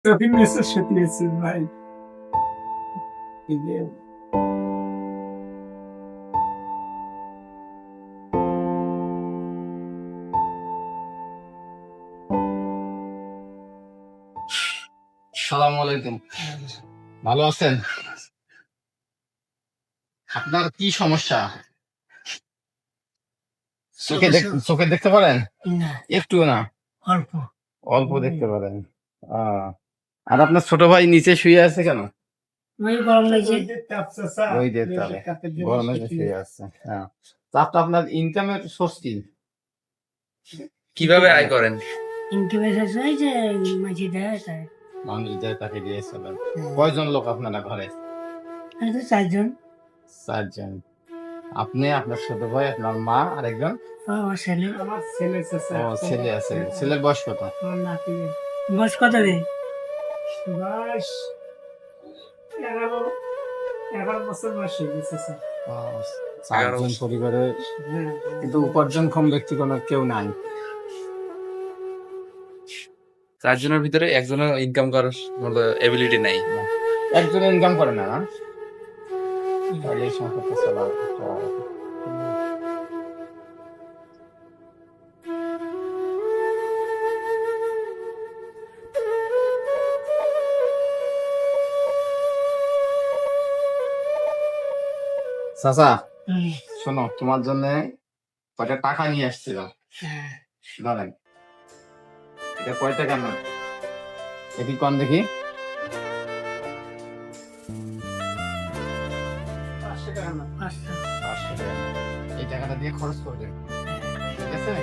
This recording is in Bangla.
Tabii mesaj şekliyesi var. Gibi. সালামু আলাইকুম। ভালো আছেন? আপনার কি সমস্যা? চোখে দেখতে পারেন? না, একটু না, অল্প। অল্প দেখতে পারেন। আর আপনার ছোট ভাই নিচে শুয়ে আছে কেন? ওই গরম লাগছে। ওই যে তাহলে গরমে শুয়ে আছে। হ্যাঁ, তো আপনার ইনকামের সোর্স কি? কিভাবে আয় করেন? ইনকিউবেশন হয় যে মাঝে দেয় তাই। মানুষ যায় তাকে দিয়ে চলেন। কয়জন লোক আপনারা ঘরে? আমি তো 4 জন। 4 জন। আপনি, আপনার ছোট ভাই, আপনার মা, আরেকজন? আমার ছেলে। আমার ছেলে ও, ছেলে আছে। ছেলের বয়স কত? আমার নাতি। বয়স কত রে? বয়স 11 বছর বয়স হয়ে গেছে স্যার। 4 জন পরিবারে, হ্যাঁ। কিন্তু উপার্জনক্ষম ব্যক্তি কোনো কেউ নাই। 4 জনের ভিতরে একজনের ইনকাম করার মতো এবিলিটি নাই। একজন ইনকাম করে না, না? তাহলে এই সংসারটা চলা একটু চাচা, হুম, শোনো, তোমার জন্য কয়টা টাকা নিয়ে আসছিল। হ্যাঁ। ধরেন, এটা কয় টাকা না? দেখি কম দেখি। 500 টাকা না, 500। 500 টাকা। এই টাকাটা দিয়ে খরচ করবেন, ঠিক আছে?